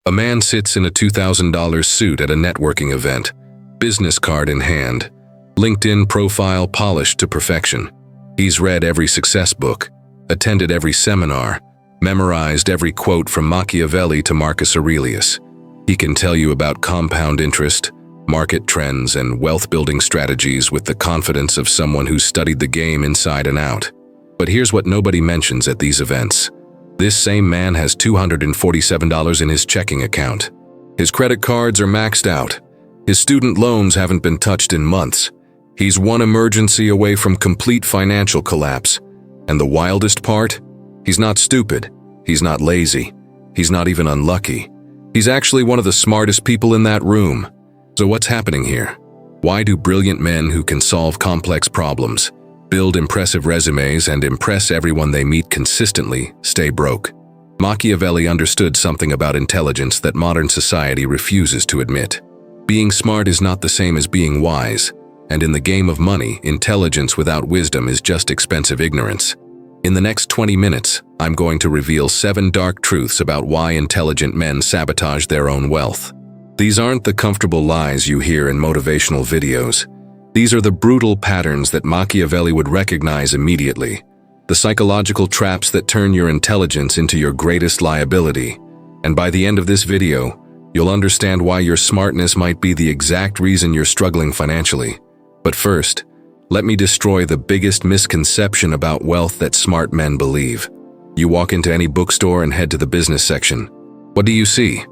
A man sits in a $2,000 suit at a networking event, business card in hand, LinkedIn profile polished to perfection. He's read every success book, attended every seminar, memorized every quote from Machiavelli to Marcus Aurelius. He can tell you about compound interest, market trends, and wealth-building strategies with the confidence of someone who's studied the game inside and out. But here's what nobody mentions at these events. This same man has $247 in his checking account. His credit cards are maxed out. His student loans haven't been touched in months. He's one emergency away from complete financial collapse. And the wildest part? He's not stupid. He's not lazy. He's not even unlucky. He's actually one of the smartest people in that room. So what's happening here? Why do brilliant men who can solve complex problems, build impressive resumes, and impress everyone they meet consistently stay broke? Machiavelli understood something about intelligence that modern society refuses to admit. Being smart is not the same as being wise, and in the game of money, intelligence without wisdom is just expensive ignorance. In the next 20 minutes, I'm going to reveal 7 dark truths about why intelligent men sabotage their own wealth. These aren't the comfortable lies you hear in motivational videos. These are the brutal patterns that Machiavelli would recognize immediately. The psychological traps that turn your intelligence into your greatest liability. And by the end of this video, you'll understand why your smartness might be the exact reason you're struggling financially. But first, let me destroy the biggest misconception about wealth that smart men believe. You walk into any bookstore and head to the business section. What do you see?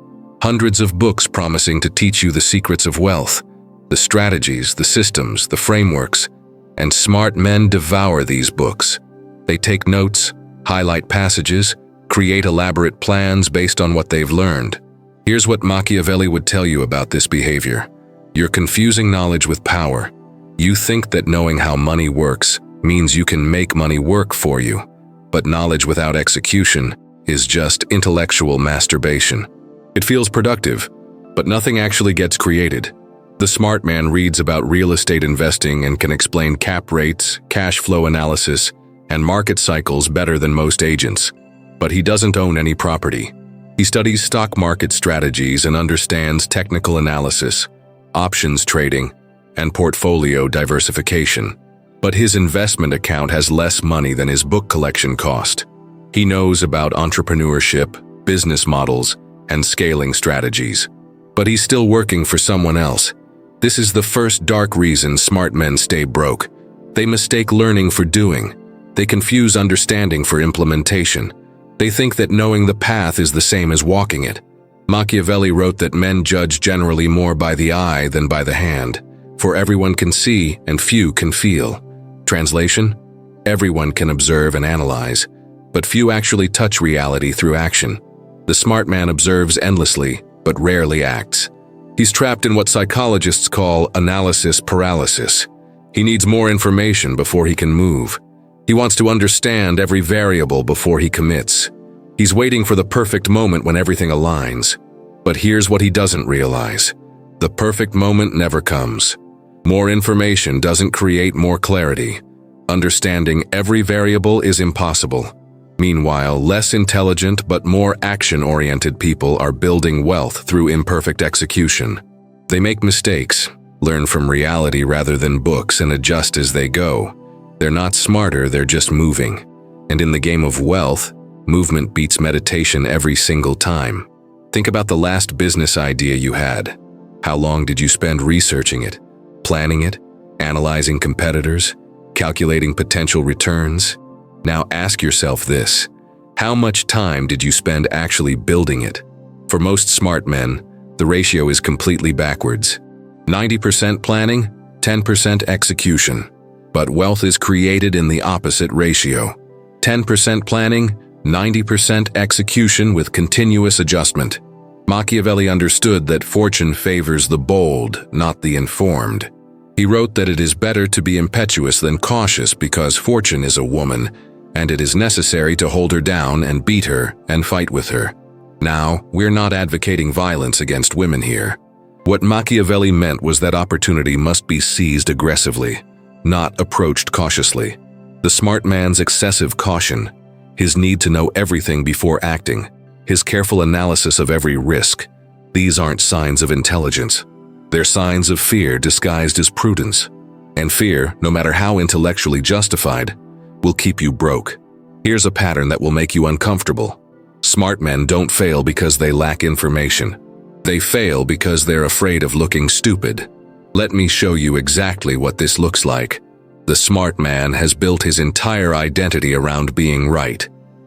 Hundreds of books promising to teach you the secrets of wealth, the strategies, the systems, the frameworks, and smart men devour these books. They take notes, highlight passages, create elaborate plans based on what they've learned. Here's what Machiavelli would tell you about this behavior. You're confusing knowledge with power. You think that knowing how money works means you can make money work for you, but knowledge without execution is just intellectual masturbation. It feels productive, but nothing actually gets created. The smart man reads about real estate investing and can explain cap rates, cash flow analysis, and market cycles better than most agents. But he doesn't own any property. He studies stock market strategies and understands technical analysis, options trading, and portfolio diversification. But his investment account has less money than his book collection cost. He knows about entrepreneurship, business models, and scaling strategies. But he's still working for someone else. This is the first dark reason smart men stay broke. They mistake learning for doing. They confuse understanding for implementation. They think that knowing the path is the same as walking it. Machiavelli wrote that men judge generally more by the eye than by the hand. For everyone can see and few can feel. Translation? Everyone can observe and analyze, but few actually touch reality through action. The smart man observes endlessly, but rarely acts. He's trapped in what psychologists call analysis paralysis. He needs more information before he can move. He wants to understand every variable before he commits. He's waiting for the perfect moment when everything aligns. But here's what he doesn't realize. The perfect moment never comes. More information doesn't create more clarity. Understanding every variable is impossible. Meanwhile, less intelligent but more action-oriented people are building wealth through imperfect execution. They make mistakes, learn from reality rather than books, and adjust as they go. They're not smarter, they're just moving. And in the game of wealth, movement beats meditation every single time. Think about the last business idea you had. How long did you spend researching it, planning it, analyzing competitors, calculating potential returns? Now ask yourself this: how much time did you spend actually building it? For most smart men, the ratio is completely backwards. 90% planning, 10% execution. But wealth is created in the opposite ratio. 10% planning, 90% execution with continuous adjustment. Machiavelli understood that fortune favors the bold, not the informed. He wrote that it is better to be impetuous than cautious because fortune is a woman, and it is necessary to hold her down and beat her and fight with her. Now, we're not advocating violence against women here. What Machiavelli meant was that opportunity must be seized aggressively, not approached cautiously. The smart man's excessive caution, his need to know everything before acting, his careful analysis of every risk. These aren't signs of intelligence. They're signs of fear disguised as prudence. And fear, no matter how intellectually justified, will keep you broke. Here's a pattern that will make you uncomfortable. Smart men don't fail because they lack information. They fail because they're afraid of looking stupid. Let me show you exactly what this looks like. The smart man has built his entire identity around being right.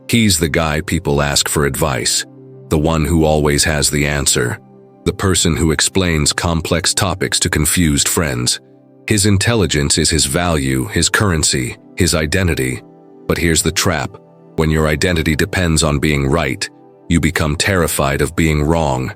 He's the guy people ask for advice, the one who always has the answer, the person who explains complex topics to confused friends. His intelligence is his value, his currency, his identity. But here's the trap. When your identity depends on being right, you become terrified of being wrong.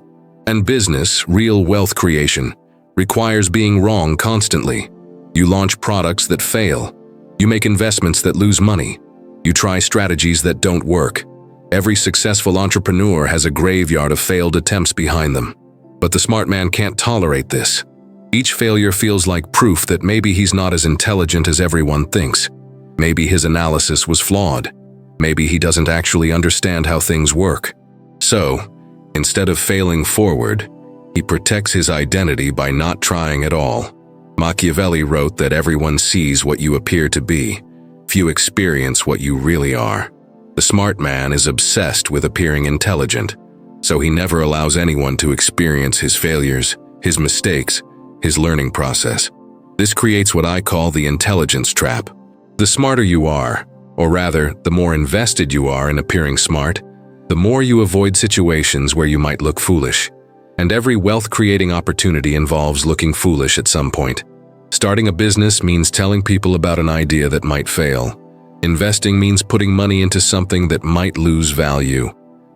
And business, real wealth creation, requires being wrong constantly. You launch products that fail. You make investments that lose money. You try strategies that don't work. Every successful entrepreneur has a graveyard of failed attempts behind them. But the smart man can't tolerate this. Each failure feels like proof that maybe he's not as intelligent as everyone thinks. Maybe his analysis was flawed. Maybe he doesn't actually understand how things work. So, instead of failing forward, he protects his identity by not trying at all. Machiavelli wrote that everyone sees what you appear to be. Few experience what you really are. The smart man is obsessed with appearing intelligent, so he never allows anyone to experience his failures, his mistakes, his learning process. This creates what I call the intelligence trap. The smarter you are, or rather, the more invested you are in appearing smart, the more you avoid situations where you might look foolish. And every wealth-creating opportunity involves looking foolish at some point. Starting a business means telling people about an idea that might fail. Investing means putting money into something that might lose value.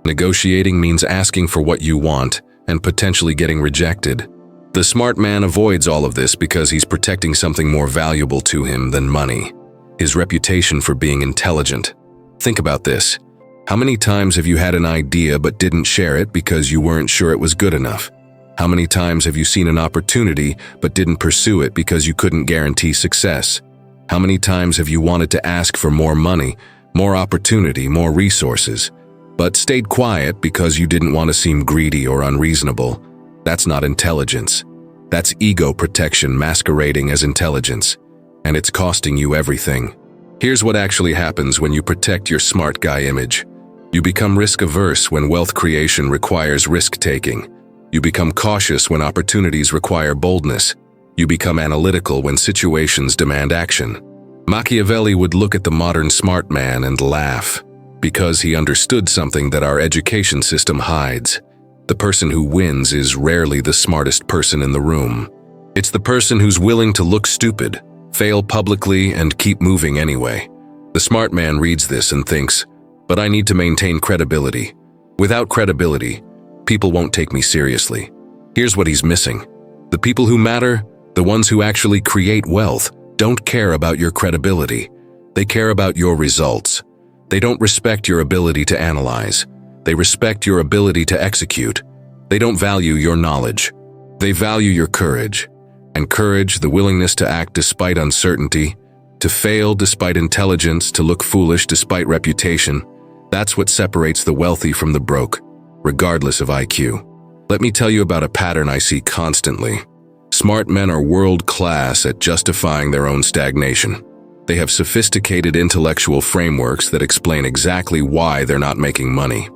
Negotiating means asking for what you want and potentially getting rejected. The smart man avoids all of this because he's protecting something more valuable to him than money: his reputation for being intelligent. Think about this. How many times have you had an idea but didn't share it because you weren't sure it was good enough? How many times have you seen an opportunity but didn't pursue it because you couldn't guarantee success? How many times have you wanted to ask for more money, more opportunity, more resources, but stayed quiet because you didn't want to seem greedy or unreasonable? That's not intelligence. That's ego protection masquerading as intelligence, and it's costing you everything. Here's what actually happens when you protect your smart guy image. You become risk-averse when wealth creation requires risk-taking. You become cautious when opportunities require boldness. You become analytical when situations demand action. Machiavelli would look at the modern smart man and laugh, because he understood something that our education system hides. The person who wins is rarely the smartest person in the room. It's the person who's willing to look stupid, fail publicly, and keep moving anyway. The smart man reads this and thinks, but I need to maintain credibility. Without credibility, people won't take me seriously. Here's what he's missing. The people who matter, the ones who actually create wealth, don't care about your credibility. They care about your results. They don't respect your ability to analyze. They respect your ability to execute. They don't value your knowledge. They value your courage. And courage, the willingness to act despite uncertainty, to fail despite intelligence, to look foolish despite reputation, that's what separates the wealthy from the broke, regardless of IQ. Let me tell you about a pattern I see constantly. Smart men are world-class at justifying their own stagnation. They have sophisticated intellectual frameworks that explain exactly why they're not making money.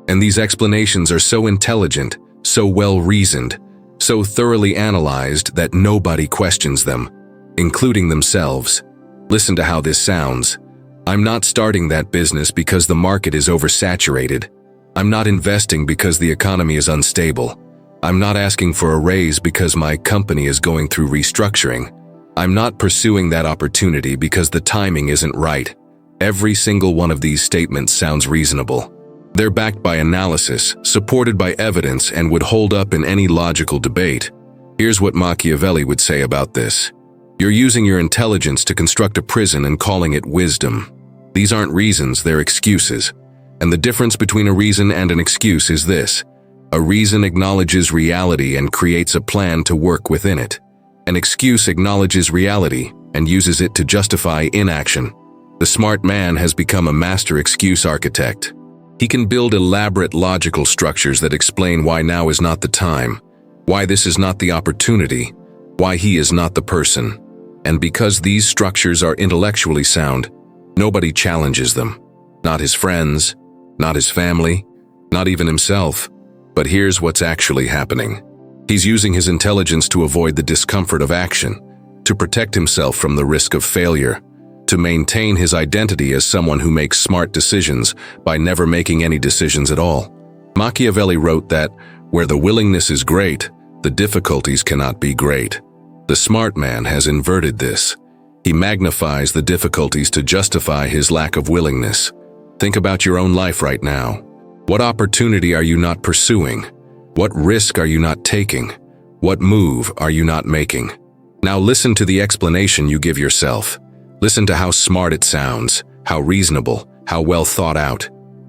And these explanations are so intelligent, so well-reasoned, so thoroughly analyzed that nobody questions them, including themselves. Listen to how this sounds. I'm not starting that business because the market is oversaturated. I'm not investing because the economy is unstable. I'm not asking for a raise because my company is going through restructuring. I'm not pursuing that opportunity because the timing isn't right. Every single one of these statements sounds reasonable. They're backed by analysis, supported by evidence, and would hold up in any logical debate. Here's what Machiavelli would say about this. You're using your intelligence to construct a prison and calling it wisdom. These aren't reasons, they're excuses. And the difference between a reason and an excuse is this. A reason acknowledges reality and creates a plan to work within it. An excuse acknowledges reality and uses it to justify inaction. The smart man has become a master excuse architect. He can build elaborate logical structures that explain why now is not the time, why this is not the opportunity, why he is not the person. And because these structures are intellectually sound, nobody challenges them. Not his friends, not his family, not even himself. But here's what's actually happening. He's using his intelligence to avoid the discomfort of action, to protect himself from the risk of failure, to maintain his identity as someone who makes smart decisions by never making any decisions at all. Machiavelli wrote that, where the willingness is great, the difficulties cannot be great. The smart man has inverted this. He magnifies the difficulties to justify his lack of willingness. Think about your own life right now. What opportunity are you not pursuing? What risk are you not taking? What move are you not making? Now listen to the explanation you give yourself. Listen to how smart it sounds, how reasonable, how well thought out.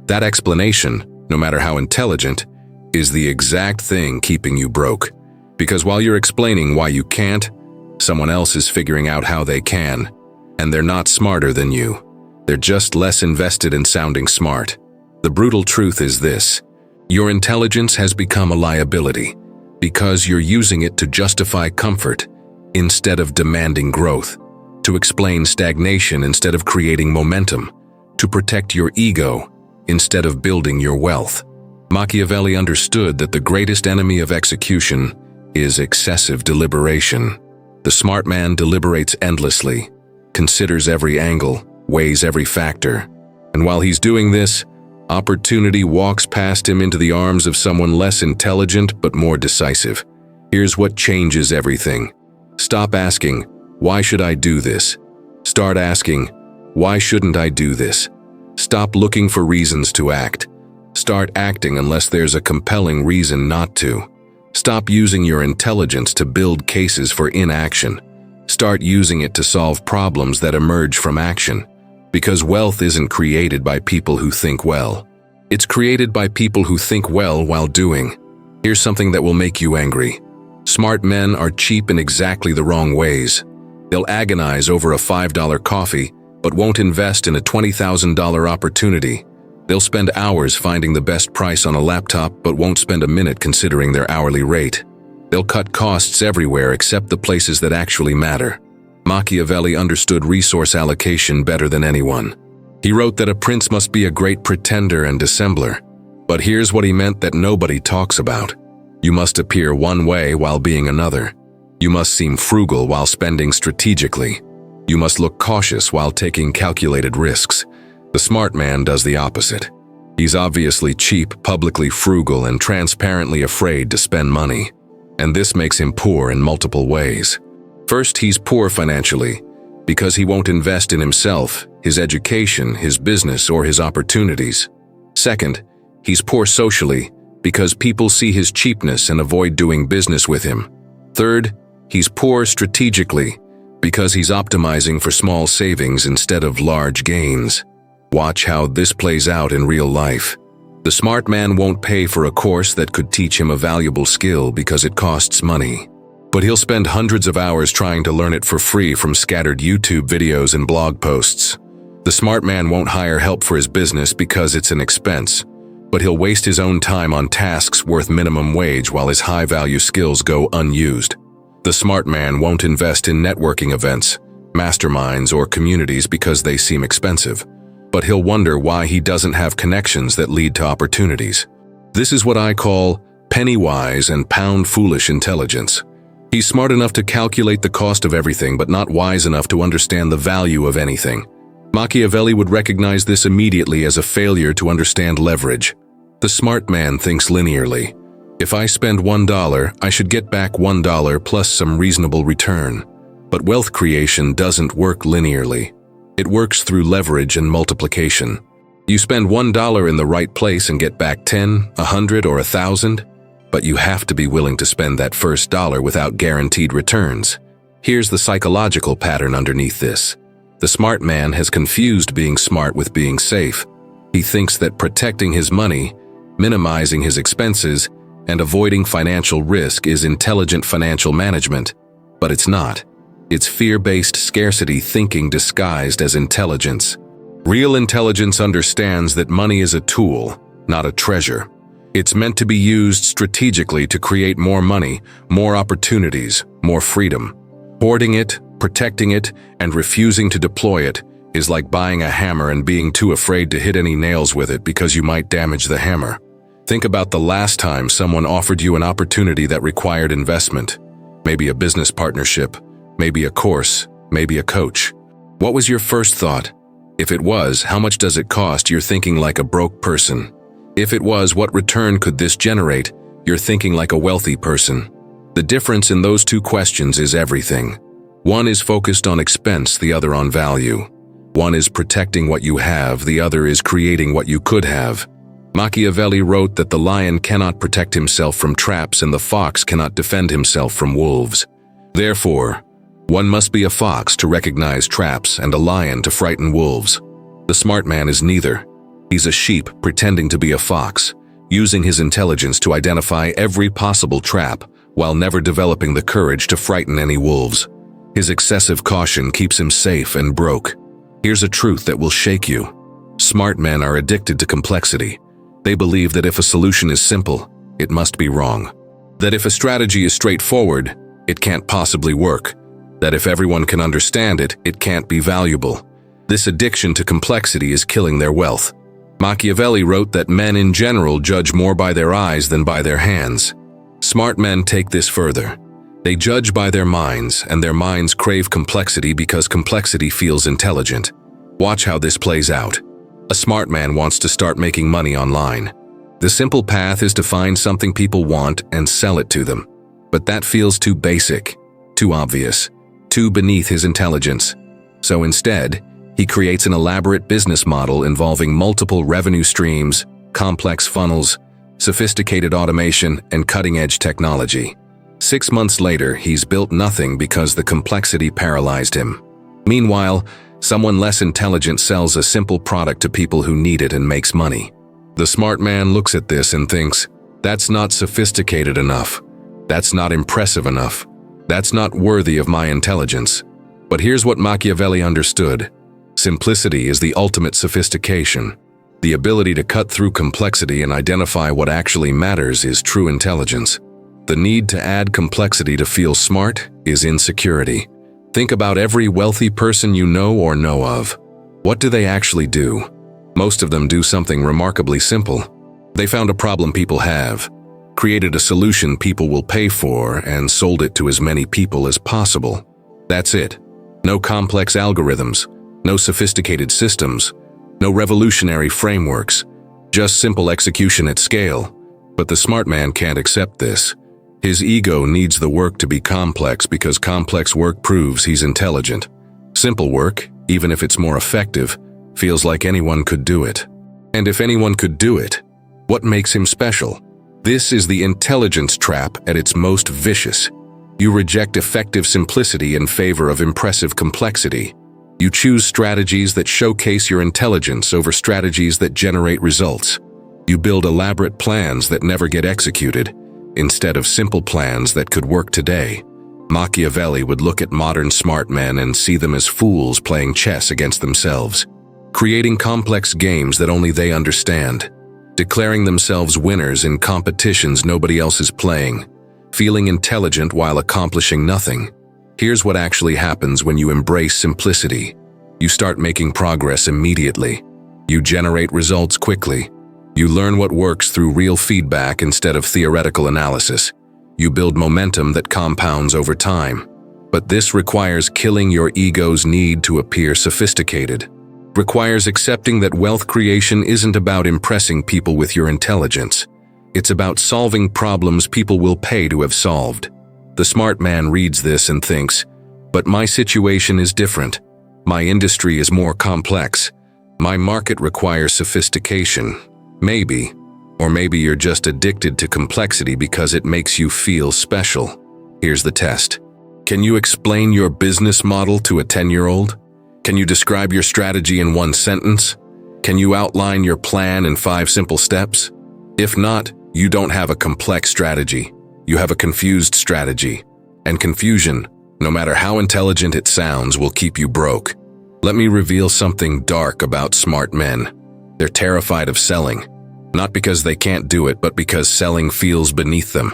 That explanation, no matter how intelligent, is the exact thing keeping you broke. Because while you're explaining why you can't, someone else is figuring out how they can. And they're not smarter than you. They're just less invested in sounding smart. The brutal truth is this: your intelligence has become a liability because you're using it to justify comfort instead of demanding growth, to explain stagnation instead of creating momentum, to protect your ego instead of building your wealth. Machiavelli understood that the greatest enemy of execution is excessive deliberation. The smart man deliberates endlessly, considers every angle, weighs every factor, and while he's doing this, opportunity walks past him into the arms of someone less intelligent but more decisive. Here's what changes everything. Stop asking, "Why should I do this?" Start asking, "Why shouldn't I do this?" Stop looking for reasons to act. Start acting unless there's a compelling reason not to. Stop using your intelligence to build cases for inaction. Start using it to solve problems that emerge from action. Because wealth isn't created by people who think well. It's created by people who think well while doing. Here's something that will make you angry. Smart men are cheap in exactly the wrong ways. They'll agonize over a $5 coffee, but won't invest in a $20,000 opportunity. They'll spend hours finding the best price on a laptop, but won't spend a minute considering their hourly rate. They'll cut costs everywhere except the places that actually matter. Machiavelli understood resource allocation better than anyone. He wrote that a prince must be a great pretender and dissembler. But here's what he meant that nobody talks about. You must appear one way while being another. You must seem frugal while spending strategically. You must look cautious while taking calculated risks. The smart man does the opposite. He's obviously cheap, publicly frugal, and transparently afraid to spend money. And this makes him poor in multiple ways. First, he's poor financially because he won't invest in himself, his education, his business, or his opportunities. Second, he's poor socially because people see his cheapness and avoid doing business with him. Third, he's poor strategically because he's optimizing for small savings instead of large gains. Watch how this plays out in real life. The smart man won't pay for a course that could teach him a valuable skill because it costs money. But he'll spend hundreds of hours trying to learn it for free from scattered YouTube videos and blog posts. The smart man won't hire help for his business because it's an expense, but he'll waste his own time on tasks worth minimum wage while his high-value skills go unused. The smart man won't invest in networking events, masterminds, or communities because they seem expensive, but he'll wonder why he doesn't have connections that lead to opportunities. This is what I call penny-wise and pound-foolish intelligence. He's smart enough to calculate the cost of everything, but not wise enough to understand the value of anything. Machiavelli would recognize this immediately as a failure to understand leverage. The smart man thinks linearly. If I spend $1, I should get back $1 plus some reasonable return. But wealth creation doesn't work linearly. It works through leverage and multiplication. You spend $1 in the right place and get back 10, 100, or 1,000. But you have to be willing to spend that first dollar without guaranteed returns. Here's the psychological pattern underneath this. The smart man has confused being smart with being safe. He thinks that protecting his money, minimizing his expenses, and avoiding financial risk is intelligent financial management. But it's not. It's fear-based scarcity thinking disguised as intelligence. Real intelligence understands that money is a tool, not a treasure. It's meant to be used strategically to create more money, more opportunities, more freedom. Hoarding it, protecting it, and refusing to deploy it is like buying a hammer and being too afraid to hit any nails with it because you might damage the hammer. Think about the last time someone offered you an opportunity that required investment. Maybe a business partnership, maybe a course, maybe a coach. What was your first thought? If it was, how much does it cost? You're thinking like a broke person. If it was, what return could this generate? You're thinking like a wealthy person. The difference in those two questions is everything. One is focused on expense, the other on value. One is protecting what you have, the other is creating what you could have. Machiavelli wrote that the lion cannot protect himself from traps and the fox cannot defend himself from wolves. Therefore, one must be a fox to recognize traps and a lion to frighten wolves. The smart man is neither. He's a sheep pretending to be a fox, using his intelligence to identify every possible trap while never developing the courage to frighten any wolves. His excessive caution keeps him safe and broke. Here's a truth that will shake you. Smart men are addicted to complexity. They believe that if a solution is simple, it must be wrong. That if a strategy is straightforward, it can't possibly work. That if everyone can understand it, it can't be valuable. This addiction to complexity is killing their wealth. Machiavelli wrote that men in general judge more by their eyes than by their hands. Smart men take this further. They judge by their minds, and their minds crave complexity because complexity feels intelligent. Watch how this plays out. A smart man wants to start making money online. The simple path is to find something people want and sell it to them. But that feels too basic, too obvious, too beneath his intelligence. So instead, he creates an elaborate business model involving multiple revenue streams, complex funnels, sophisticated automation, and cutting-edge technology. 6 months later, he's built nothing because the complexity paralyzed him. Meanwhile, someone less intelligent sells a simple product to people who need it and makes money. The smart man looks at this and thinks, that's not sophisticated enough. That's not impressive enough. That's not worthy of my intelligence. But here's what Machiavelli understood. Simplicity is the ultimate sophistication. The ability to cut through complexity and identify what actually matters is true intelligence. The need to add complexity to feel smart is insecurity. Think about every wealthy person you know or know of. What do they actually do? Most of them do something remarkably simple. They found a problem people have, created a solution people will pay for, and sold it to as many people as possible. That's it. No complex algorithms, no sophisticated systems, no revolutionary frameworks, just simple execution at scale. But the smart man can't accept this. His ego needs the work to be complex because complex work proves he's intelligent. Simple work, even if it's more effective, feels like anyone could do it. And if anyone could do it, what makes him special? This is the intelligence trap at its most vicious. You reject effective simplicity in favor of impressive complexity. You choose strategies that showcase your intelligence over strategies that generate results. You build elaborate plans that never get executed, instead of simple plans that could work today. Machiavelli would look at modern smart men and see them as fools playing chess against themselves, creating complex games that only they understand, declaring themselves winners in competitions nobody else is playing, feeling intelligent while accomplishing nothing. Here's what actually happens when you embrace simplicity. You start making progress immediately. You generate results quickly. You learn what works through real feedback instead of theoretical analysis. You build momentum that compounds over time. But this requires killing your ego's need to appear sophisticated. Requires accepting that wealth creation isn't about impressing people with your intelligence. It's about solving problems people will pay to have solved. The smart man reads this and thinks, but my situation is different. My industry is more complex. My market requires sophistication. Maybe, or maybe you're just addicted to complexity because it makes you feel special. Here's the test. Can you explain your business model to a 10-year-old? Can you describe your strategy in one sentence? Can you outline your plan in 5 simple steps? If not, you don't have a complex strategy. You have a confused strategy. And confusion, no matter how intelligent it sounds, will keep you broke. Let me reveal something dark about smart men. They're terrified of selling. Not because they can't do it, but because selling feels beneath them.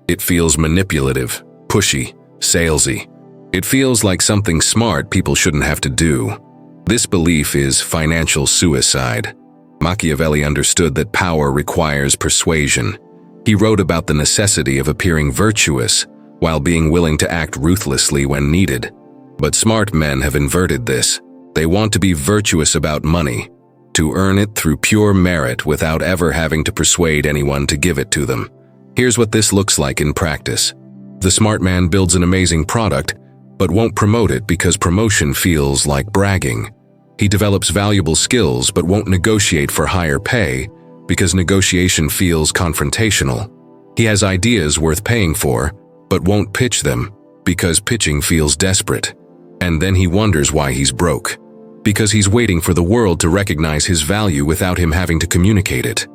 It feels manipulative, pushy, salesy. It feels like something smart people shouldn't have to do. This belief is financial suicide. Machiavelli understood that power requires persuasion. He wrote about the necessity of appearing virtuous while being willing to act ruthlessly when needed. But smart men have inverted this. They want to be virtuous about money, to earn it through pure merit without ever having to persuade anyone to give it to them. Here's what this looks like in practice. The smart man builds an amazing product, but won't promote it because promotion feels like bragging. He develops valuable skills but won't negotiate for higher pay because negotiation feels confrontational. He has ideas worth paying for, but won't pitch them because pitching feels desperate. And then he wonders why he's broke. Because he's waiting for the world to recognize his value without him having to communicate it.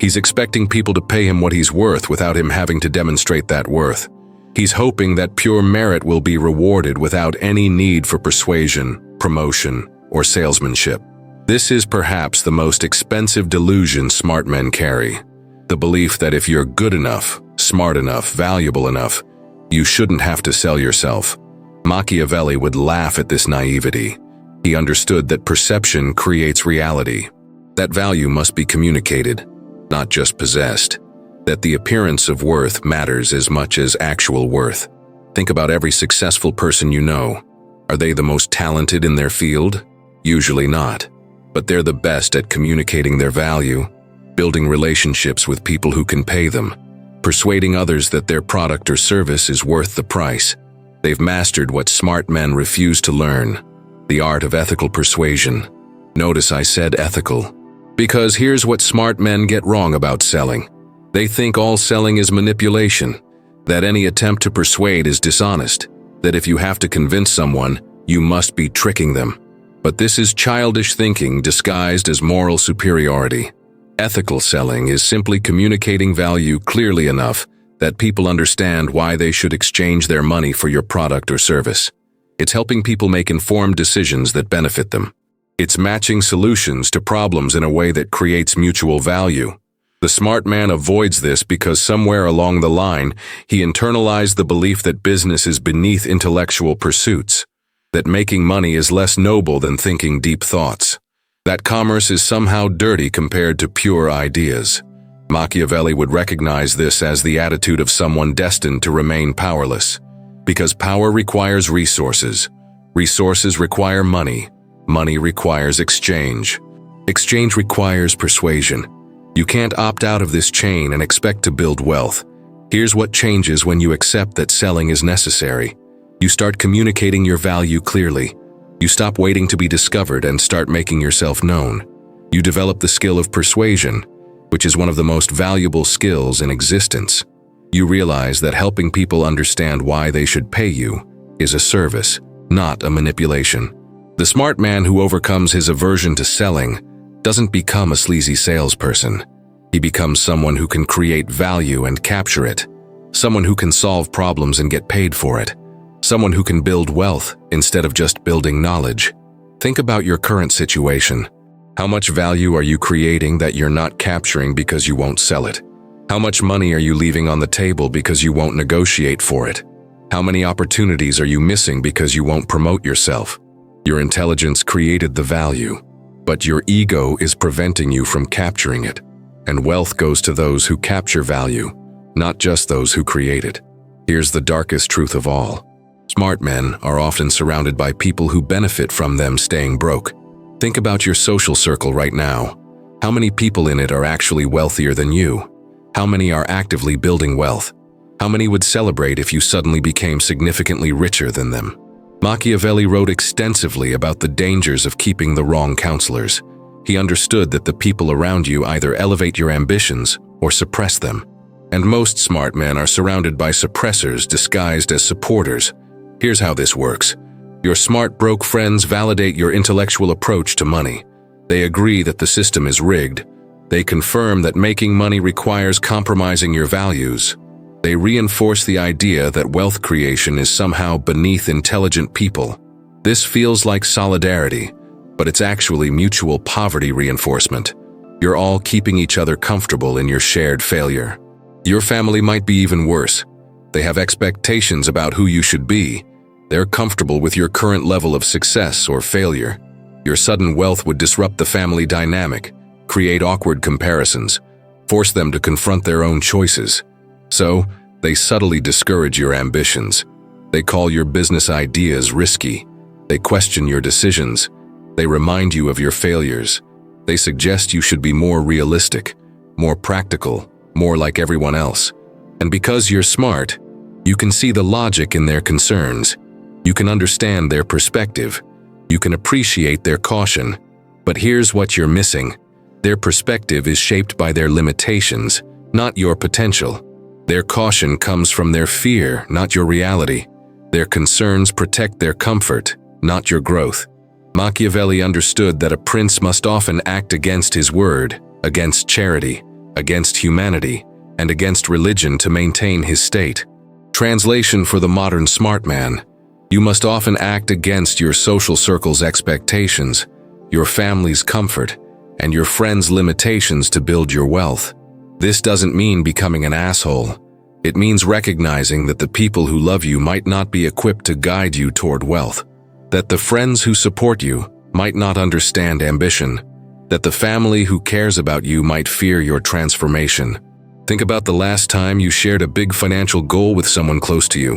He's expecting people to pay him what he's worth without him having to demonstrate that worth. He's hoping that pure merit will be rewarded without any need for persuasion, promotion, or salesmanship. This is perhaps the most expensive delusion smart men carry. The belief that if you're good enough, smart enough, valuable enough, you shouldn't have to sell yourself. Machiavelli would laugh at this naivety. He understood that perception creates reality, that value must be communicated, not just possessed, that the appearance of worth matters as much as actual worth. Think about every successful person you know. Are they the most talented in their field? Usually not, but they're the best at communicating their value, building relationships with people who can pay them, persuading others that their product or service is worth the price. They've mastered what smart men refuse to learn. The art of ethical persuasion. Notice I said ethical. Because here's what smart men get wrong about selling. They think all selling is manipulation, that any attempt to persuade is dishonest, that if you have to convince someone, you must be tricking them. But this is childish thinking disguised as moral superiority. Ethical selling is simply communicating value clearly enough that people understand why they should exchange their money for your product or service. It's helping people make informed decisions that benefit them. It's matching solutions to problems in a way that creates mutual value. The smart man avoids this because somewhere along the line, he internalized the belief that business is beneath intellectual pursuits, that making money is less noble than thinking deep thoughts, that commerce is somehow dirty compared to pure ideas. Machiavelli would recognize this as the attitude of someone destined to remain powerless. Because power requires resources. Resources require money. Money requires exchange. Exchange requires persuasion. You can't opt out of this chain and expect to build wealth. Here's what changes when you accept that selling is necessary. You start communicating your value clearly. You stop waiting to be discovered and start making yourself known. You develop the skill of persuasion, which is one of the most valuable skills in existence. You realize that helping people understand why they should pay you is a service, not a manipulation. The smart man who overcomes his aversion to selling doesn't become a sleazy salesperson. He becomes someone who can create value and capture it, someone who can solve problems and get paid for it, someone who can build wealth instead of just building knowledge. Think about your current situation. How much value are you creating that you're not capturing because you won't sell it? How much money are you leaving on the table because you won't negotiate for it? How many opportunities are you missing because you won't promote yourself? Your intelligence created the value, but your ego is preventing you from capturing it. And wealth goes to those who capture value, not just those who create it. Here's the darkest truth of all. Smart men are often surrounded by people who benefit from them staying broke. Think about your social circle right now. How many people in it are actually wealthier than you? How many are actively building wealth? How many would celebrate if you suddenly became significantly richer than them? Machiavelli wrote extensively about the dangers of keeping the wrong counselors. He understood that the people around you either elevate your ambitions or suppress them. And most smart men are surrounded by suppressors disguised as supporters. Here's how this works. Your smart broke friends validate your intellectual approach to money. They agree that the system is rigged. They confirm that making money requires compromising your values. They reinforce the idea that wealth creation is somehow beneath intelligent people. This feels like solidarity, but it's actually mutual poverty reinforcement. You're all keeping each other comfortable in your shared failure. Your family might be even worse. They have expectations about who you should be. They're comfortable with your current level of success or failure. Your sudden wealth would disrupt the family dynamic, create awkward comparisons, force them to confront their own choices. So, they subtly discourage your ambitions. They call your business ideas risky. They question your decisions. They remind you of your failures. They suggest you should be more realistic, more practical, more like everyone else. And because you're smart, you can see the logic in their concerns. You can understand their perspective. You can appreciate their caution. But here's what you're missing. Their perspective is shaped by their limitations, not your potential. Their caution comes from their fear, not your reality. Their concerns protect their comfort, not your growth. Machiavelli understood that a prince must often act against his word, against charity, against humanity, and against religion to maintain his state. Translation for the modern smart man: you must often act against your social circle's expectations, your family's comfort, and your friends' limitations to build your wealth. This doesn't mean becoming an asshole. It means recognizing that the people who love you might not be equipped to guide you toward wealth, that the friends who support you might not understand ambition, that the family who cares about you might fear your transformation. Think about the last time you shared a big financial goal with someone close to you.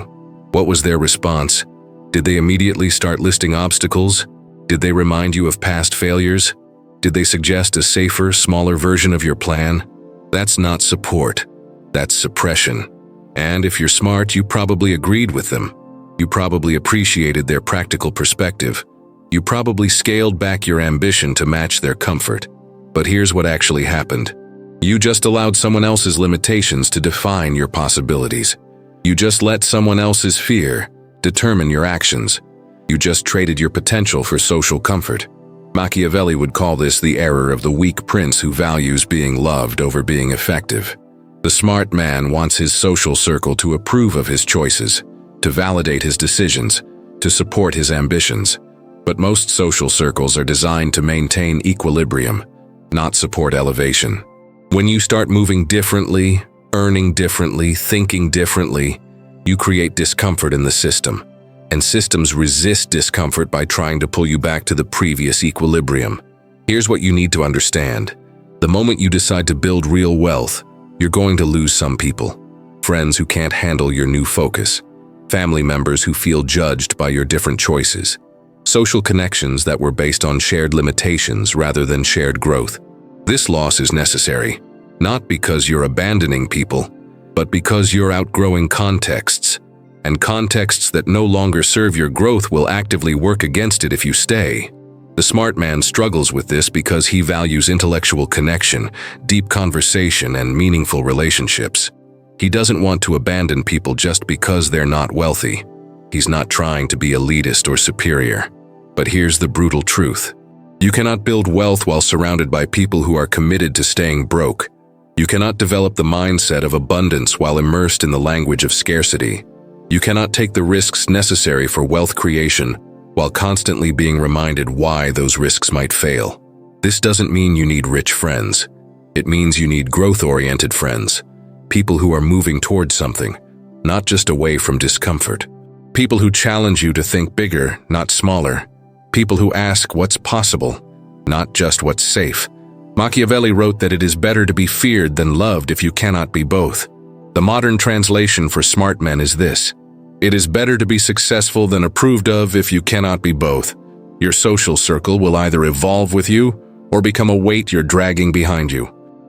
What was their response? Did they immediately start listing obstacles? Did they remind you of past failures? Did they suggest a safer, smaller version of your plan? That's not support. That's suppression. And if you're smart, you probably agreed with them. You probably appreciated their practical perspective. You probably scaled back your ambition to match their comfort. But here's what actually happened. You just allowed someone else's limitations to define your possibilities. You just let someone else's fear determine your actions. You just traded your potential for social comfort. Machiavelli would call this the error of the weak prince who values being loved over being effective. The smart man wants his social circle to approve of his choices, to validate his decisions, to support his ambitions. But most social circles are designed to maintain equilibrium, not support elevation. When you start moving differently, earning differently, thinking differently, you create discomfort in the system. And systems resist discomfort by trying to pull you back to the previous equilibrium. Here's what you need to understand. The moment you decide to build real wealth, you're going to lose some people. Friends who can't handle your new focus. Family members who feel judged by your different choices. Social connections that were based on shared limitations rather than shared growth. This loss is necessary, not because you're abandoning people, but because you're outgrowing contexts. And contexts that no longer serve your growth will actively work against it if you stay. The smart man struggles with this because he values intellectual connection, deep conversation, and meaningful relationships. He doesn't want to abandon people just because they're not wealthy. He's not trying to be elitist or superior. But here's the brutal truth. You cannot build wealth while surrounded by people who are committed to staying broke. You cannot develop the mindset of abundance while immersed in the language of scarcity. You cannot take the risks necessary for wealth creation while constantly being reminded why those risks might fail. This doesn't mean you need rich friends. It means you need growth-oriented friends. People who are moving towards something, not just away from discomfort. People who challenge you to think bigger, not smaller. People who ask what's possible, not just what's safe. Machiavelli wrote that it is better to be feared than loved if you cannot be both. The modern translation for smart men is this: it is better to be successful than approved of if you cannot be both. Your social circle will either evolve with you or become a weight you're dragging behind you.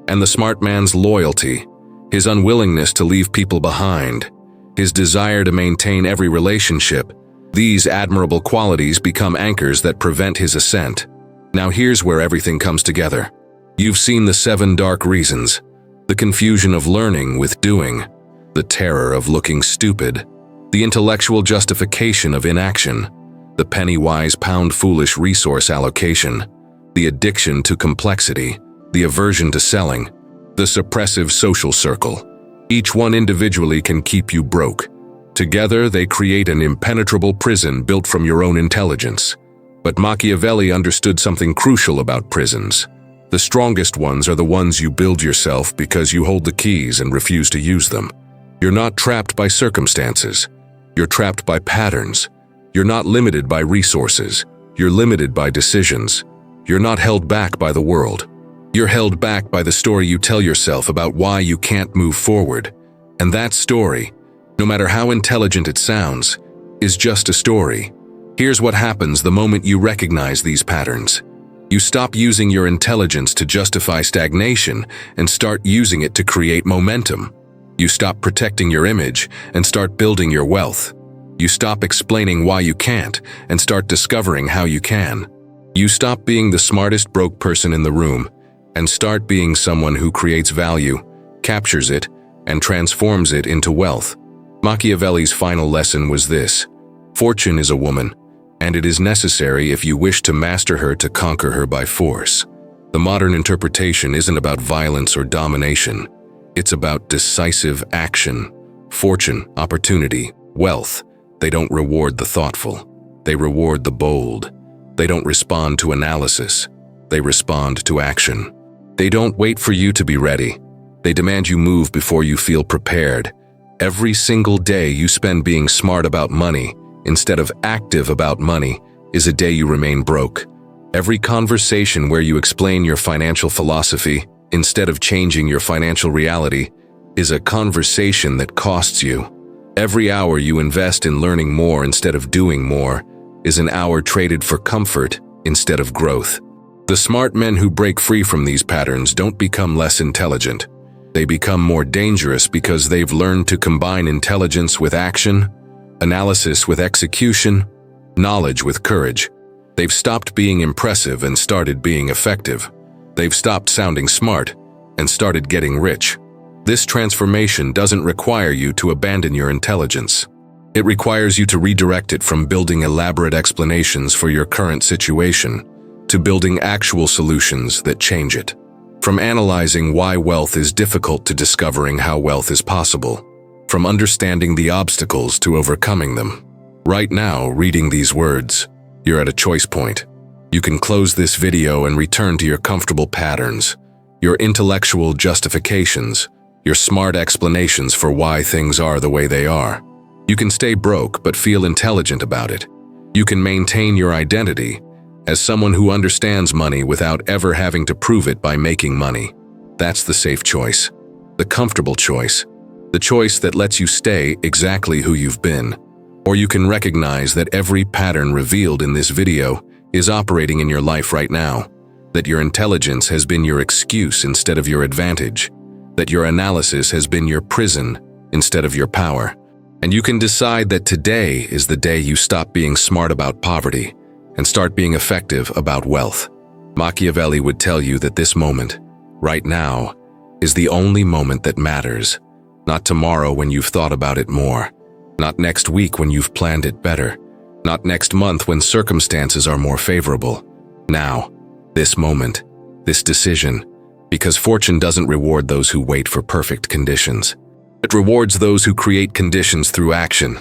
And the smart man's loyalty, his unwillingness to leave people behind, his desire to maintain every relationship, these admirable qualities become anchors that prevent his ascent. Now here's where everything comes together. You've seen the 7 dark reasons, the confusion of learning with doing, the terror of looking stupid, the intellectual justification of inaction, the penny-wise pound-foolish resource allocation, the addiction to complexity, the aversion to selling, the suppressive social circle. Each one individually can keep you broke. Together, they create an impenetrable prison built from your own intelligence. But Machiavelli understood something crucial about prisons. The strongest ones are the ones you build yourself because you hold the keys and refuse to use them. You're not trapped by circumstances. You're trapped by patterns. You're not limited by resources. You're limited by decisions. You're not held back by the world. You're held back by the story you tell yourself about why you can't move forward. And that story, no matter how intelligent it sounds, is just a story. Here's what happens the moment you recognize these patterns. You stop using your intelligence to justify stagnation and start using it to create momentum. You stop protecting your image and start building your wealth. You stop explaining why you can't and start discovering how you can. You stop being the smartest broke person in the room and start being someone who creates value, captures it, and transforms it into wealth. Machiavelli's final lesson was this: fortune is a woman, and it is necessary if you wish to master her to conquer her by force. The modern interpretation isn't about violence or domination. It's about decisive action. Fortune, opportunity, wealth. They don't reward the thoughtful. They reward the bold. They don't respond to analysis. They respond to action. They don't wait for you to be ready. They demand you move before you feel prepared. Every single day you spend being smart about money instead of active about money is a day you remain broke. Every conversation where you explain your financial philosophy instead of changing your financial reality is a conversation that costs you. Every hour you invest in learning more instead of doing more is an hour traded for comfort instead of growth. The smart men who break free from these patterns don't become less intelligent. They become more dangerous because they've learned to combine intelligence with action, analysis with execution, knowledge with courage. They've stopped being impressive and started being effective. They've stopped sounding smart and started getting rich. This transformation doesn't require you to abandon your intelligence. It requires you to redirect it from building elaborate explanations for your current situation to building actual solutions that change it. From analyzing why wealth is difficult to discovering how wealth is possible. From understanding the obstacles to overcoming them. Right now, reading these words, you're at a choice point. You can close this video and return to your comfortable patterns, your intellectual justifications, your smart explanations for why things are the way they are. You can stay broke but feel intelligent about it. You can maintain your identity as someone who understands money without ever having to prove it by making money. That's the safe choice, the comfortable choice, the choice that lets you stay exactly who you've been. Or you can recognize that every pattern revealed in this video is operating in your life right now, that your intelligence has been your excuse instead of your advantage, that your analysis has been your prison instead of your power. And you can decide that today is the day you stop being smart about poverty and start being effective about wealth. Machiavelli would tell you that this moment, right now, is the only moment that matters. Not tomorrow when you've thought about it more. Not next week when you've planned it better. Not next month when circumstances are more favorable. Now, this moment, this decision, because fortune doesn't reward those who wait for perfect conditions. It rewards those who create conditions through action.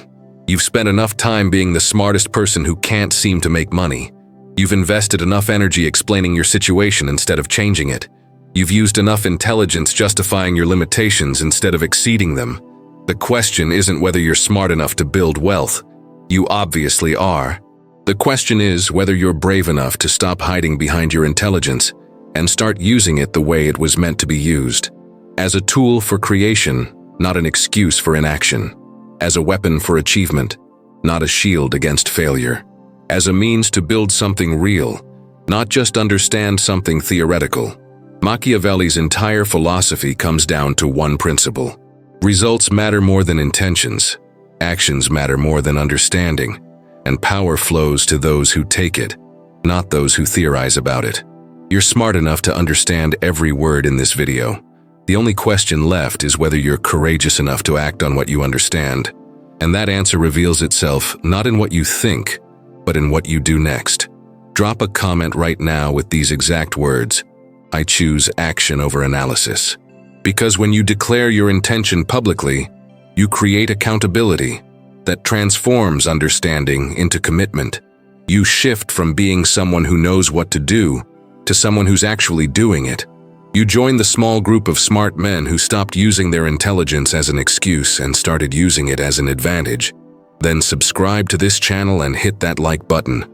You've spent enough time being the smartest person who can't seem to make money. You've invested enough energy explaining your situation instead of changing it. You've used enough intelligence justifying your limitations instead of exceeding them. The question isn't whether you're smart enough to build wealth. You obviously are. The question is whether you're brave enough to stop hiding behind your intelligence and start using it the way it was meant to be used. As a tool for creation, not an excuse for inaction. As a weapon for achievement, not a shield against failure. As a means to build something real, not just understand something theoretical. Machiavelli's entire philosophy comes down to one principle. Results matter more than intentions. Actions matter more than understanding. And power flows to those who take it, not those who theorize about it. You're smart enough to understand every word in this video. The only question left is whether you're courageous enough to act on what you understand. And that answer reveals itself not in what you think, but in what you do next. Drop a comment right now with these exact words: I choose action over analysis. Because when you declare your intention publicly, you create accountability that transforms understanding into commitment, You shift from being someone who knows what to do to someone who's actually doing it. You join the small group of smart men who stopped using their intelligence as an excuse and started using it as an advantage. Then subscribe to this channel and hit that like button.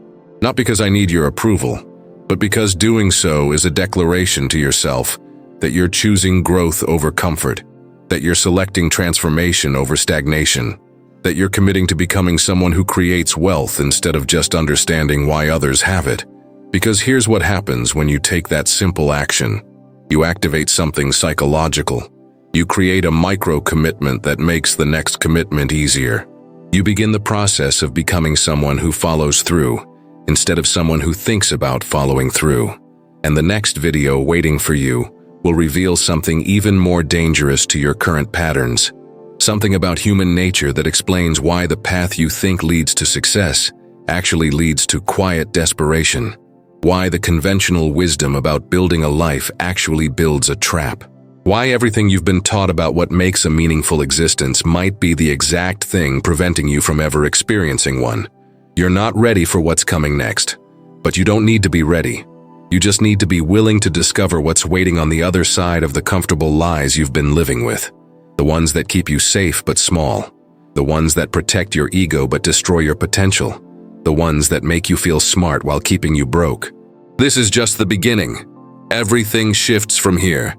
Not because I need your approval, but because doing so is a declaration to yourself that you're choosing growth over comfort, that you're selecting transformation over stagnation, that you're committing to becoming someone who creates wealth instead of just understanding why others have it. Because here's what happens when you take that simple action. You activate something psychological. You create a micro-commitment that makes the next commitment easier. You begin the process of becoming someone who follows through, instead of someone who thinks about following through. And the next video waiting for you will reveal something even more dangerous to your current patterns. Something about human nature that explains why the path you think leads to success actually leads to quiet desperation. Why the conventional wisdom about building a life actually builds a trap. Why everything you've been taught about what makes a meaningful existence might be the exact thing preventing you from ever experiencing one. You're not ready for what's coming next, but you don't need to be ready. You just need to be willing to discover what's waiting on the other side of the comfortable lies you've been living with. The ones that keep you safe but small. The ones that protect your ego but destroy your potential. The ones that make you feel smart while keeping you broke. This is just the beginning. Everything shifts from here.